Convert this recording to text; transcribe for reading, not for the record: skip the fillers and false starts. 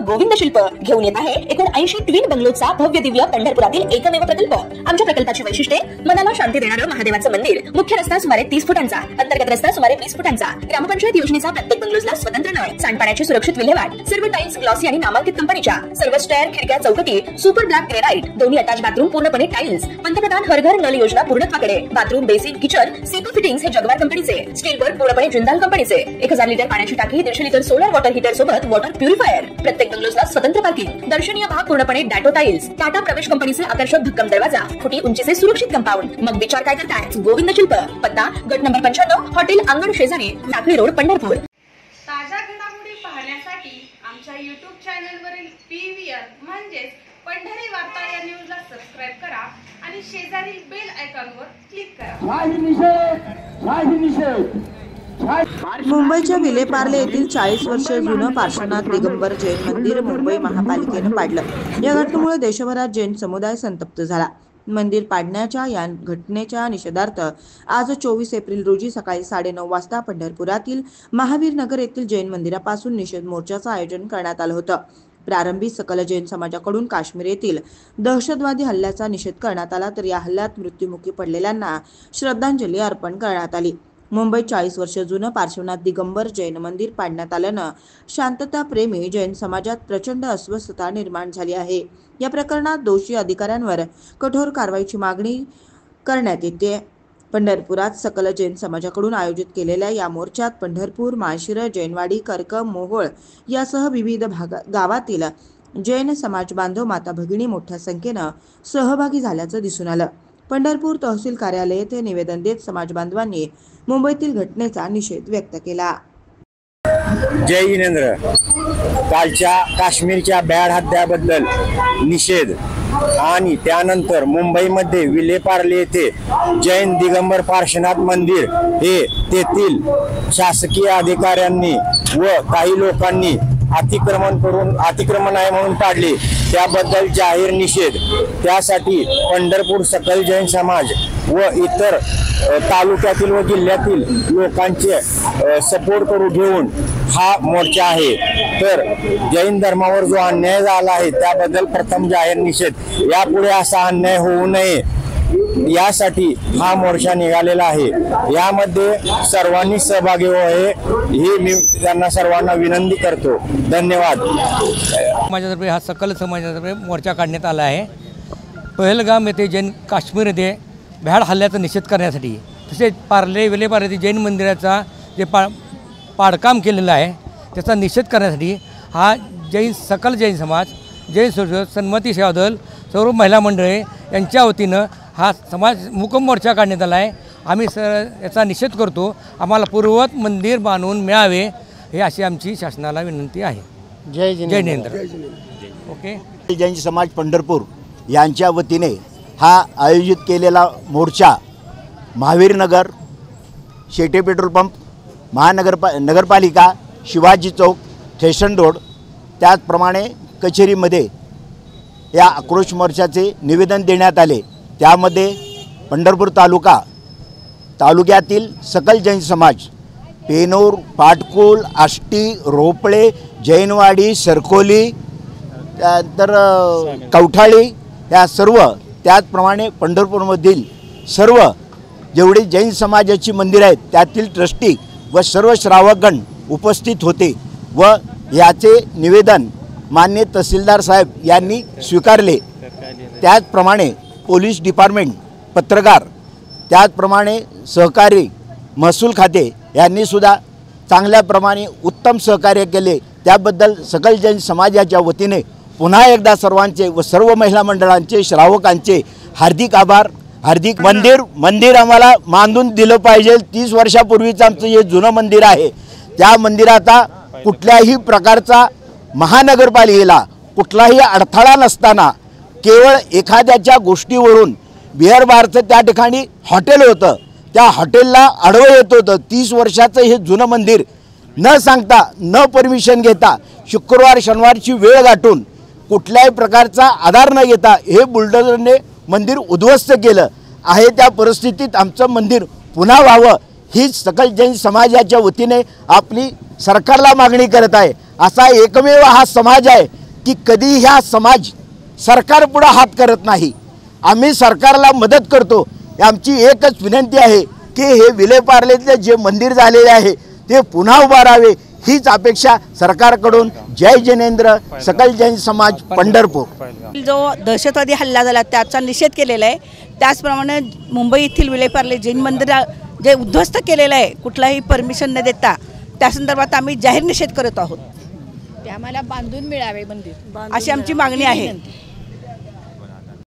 गोविंद शिल्प घेऊन येत आहे 79 ट्विन बंगलोचा भव्य दिव्य पंढरपुरातील एकमेव प्रकल्प। आमच्या प्रकल्पाची वैशिष्ट्ये मनाला शांती देणारं महादेवाचं मंदिर, मुख्य रस्ता सुमारे 30 फुटांचा, अंतर्गत रस्ता सुमारे 20 फुटांचा, ग्रामपंचायत योजनेचा प्रत्येक बंगलोजला स्वतंत्र नळ, सांडपाण्याची सुरक्षित विल्हेवाट, सर्व टाइल्स ग्लॉसी आणि नामांकित कंपनीच्या, सर्व स्टेअर, खिडक्या, चौकटी सुपर ब्लॅक ग्रेनाइट, दोन्ही अटॅच बाथरूम पूर्णपणे टाइल्स, पंतप्रधान हर घर नल योजना पूर्णत्वाकडे, बाथरूम, बेसिन, किचन, सीटू फिटिंग्स हे जगवार कंपनीचे, स्टील वर्क पूर्णपणे जिंदाल कंपनीचे, 1000 लिटर पाण्याची टाकी, 150 लिटर सोलर वॉटर हीटर सोबत वॉटर प्युरिफायर, प्रत्येक बंगलोजला स्वतंत्र पार्किंग, दर्शनीय भाग पूर्णपणे डॅटो टाइल्स, टाटा प्रवेश कंपनीचे आकर्षक भक्कम दरवाजा, फुटी उंचीचे सुरक्षित कंपाऊंड। मग विचार काय करताय? गोविंद शिल्प, पत्ता गट नंबर 95, हॉटेल अंगण शेजारी, नागरी रोड, पंढरपूर। ताजा घडामोडी पाहण्यासाठी आमच्या YouTube चॅनलवरील PVR म्हणजेच पंढरी वार्ता या न्यूजला सबस्क्राइब करा आणि शेजारील बेल आयकॉनवर क्लिक करा। मुंबईच्या विलेपार्ले येथील 40 वर्ष जुनं पार्श्वनाथ दिगंबर जैन मंदिर मुंबई महापालिकेने पाडलं। या घटनेमुळे देशभरात जैन समुदाय संतप्त झाला। मंदिर पाडण्याच्या या घटनेच्या निषेधार्थ आज 24 एप्रिल रोजी सकाळी 9:30 वाजता पंढरपुरातील महावीर नगर येथील जैन मंदिरापासून निषेध मोर्चाचं आयोजन करण्यात आलं होतं। प्रारंभी सकल जैन समाजाकडून काश्मीर येथील दहशतवादी हल्ल्याचा निषेध करण्यात आला, तर या हल्ल्यात मृत्युमुखी पडलेल्यांना श्रद्धांजली अर्पण करण्यात आली। मुंबईत 40 वर्ष जुनं पार्श्वनाथ दिगंबर जैन मंदिर पाडण्यात आल्यानं शांतता प्रेमी जैन समाजात प्रचंड अस्वस्थता निर्माण झाली आहे। या प्रकरणात दोषी अधिकाऱ्यांवर कठोर कारवाईची मागणी करण्यात येते। पंढरपुरात सकल जैन समाजाकडून आयोजित केलेल्या या मोर्चात पंढरपूर, माळशिरस, जैनवाडी, करकम, मोहोळ यासह विविध गावातील जैन समाज बांधव, माता भगिनी मोठ्या संख्येनं सहभागी झाल्याचं दिसून आलं। पंढरपूर तहसील कार्यालय येथे निवेदन देत समाज बांधवांनी मुंबईतील घटनेचा निषेध व्यक्त केला। जय जिनेंद्र। कालच्या काश्मीरच्या बॅड हत्याबद्दल निषेध आणि त्यानंतर मुंबईमध्ये विलेपार्ले येथे जैन दिगंबर पार्श्वनाथ मंदिर हे तेथील शासकीय अधिकाऱ्यांनी व काही लोकांनी अतिक्रमण आहे म्हणून पाडले, त्याबद्दल जाहीर निषेध। त्यासाठी पंढरपूर सकल जैन समाज व इतर तालुक्यातील व जिल्ह्यातील लोकांचे सपोर्ट करून घेऊन हा मोर्चा आहे। तर जैन धर्मावर जो अन्याय झाला आहे त्याबद्दल प्रथम जाहीर निषेध। यापुढे असा अन्याय होऊ नये यासाठी हा मोर्चा निघालेला आहे। यामध्ये सर्वांनी सहभागी व्हावे ही मी त्यांना सर्वांना विनंती करतो। धन्यवाद। समाजातर्फे हा सकल समाजातर्फे मोर्चा काढण्यात आला आहे। पहलगाम येथे जैन काश्मीर येथे भ्याड हल्ल्याचा निषेध करण्यासाठी, तसेच विलेपार्ले जैन मंदिराचा जे पाडकाम केलेलं आहे त्याचा निषेध करण्यासाठी हा सकल जैन समाज, जैन सोशल सन्मती सेवा दल, सर्व महिला मंडळे यांच्या वतीनं हा समाज मूक मोर्चा काढण्यात आला आहे। आम्ही याचा निषेध करतो। आम्हाला पूर्ववत मंदिर बांधून मिळावे हे अशी आमची शासनाला विनंती आहे। जय जिनेंद्र। ओके। जैन समाज पंढरपूर यांच्या वतीने हा आयोजित केलेला मोर्चा महावीर नगर, शेटे पेट्रोल पंप, नगरपालिका, शिवाजी चौक, स्टेशन रोड, त्याचप्रमाणे कचेरीमध्ये या आक्रोश मोर्चाचे निवेदन देण्यात आले। त्यामध्ये पंढरपूर तालुक्यातील सकल जैन समाज, पेनूर, पाटकुल, आष्टी, रोपळे, जैनवाडी, सरकोली, त्यानंतर कवठाळी या सर्व, त्याचप्रमाणे पंढरपूरमधील सर्व जेवढे जैन समाजाची मंदिर आहेत त्यातील ट्रस्टी व सर्व श्रावकगण उपस्थित होते व याचे निवेदन माननीय तहसीलदार साहेब यांनी स्वीकारले। त्याचप्रमाणे पोलीस डिपार्टमेंट, पत्रकार, त्याचप्रमाणे सहकारी महसूल खाते यांनी सुद्धा चांगल्या प्रमाणे उत्तम सहकार्य केले। त्याबद्दल सकल जैन समाजाच्या वतीने पुन्हा एकदा सर्वांचे व सर्व महिला मंडळांचे, श्रावकांचे हार्दिक आभार। मंदिर आम्हाला बांधून दिलं पाहिजे। 30 वर्षापूर्वीचं आमचं हे जुनं मंदिर आहे। त्या मंदिराचा कुठल्याही प्रकारचा महानगरपालिकेला कुठलाही अडथळा नसताना केवळ एखाद्याच्या गोष्टीवरून बिअर बारचं त्या ठिकाणी हॉटेल होतं, त्या हॉटेलला आडवं येत होतं। 30 वर्षाचं हे जुनं मंदिर न सांगता, न परमिशन घेता, शुक्रवार शनिवारची वेळ गाठून कुठल्याही प्रकारचा आधार न घेता हे बुलडोझरने मंदिर उद्ध्वस्त केलं आहे। त्या परिस्थितीत आमचं मंदिर पुन्हा व्हावं ही सकल जैन समाजाच्या वतीने आपली सरकारला मागणी करत आहे। असा एकमेव हा समाज आहे की कधी ह्या समाज सरकारपुढे हात करत नाही। आम्ही सरकारला मदत करतो। आमची एकच विनंती आहे की हे विलेपार्लेतले जे मंदिर झालेले आहे ते पुन्हा उभारावे हीच अपेक्षा सरकारकडून। जय जिनेंद्र, सकल जैन समाज, पंढरपूर। जो दहशतवादी हल्ला झाला त्याचा निषेध केलेला आहे। त्याचप्रमाणे मुंबई येथील विलेपार्ले जैन मंदिर जे उद्ध्वस्त केलेलं आहे कुठलाही परमिशन न देता, त्या संदर्भात आम्ही जाहीर निषेध करत आहोत। ते आम्हाला बांधून मिळावे मंदिर अशी आमची मागणी आहे।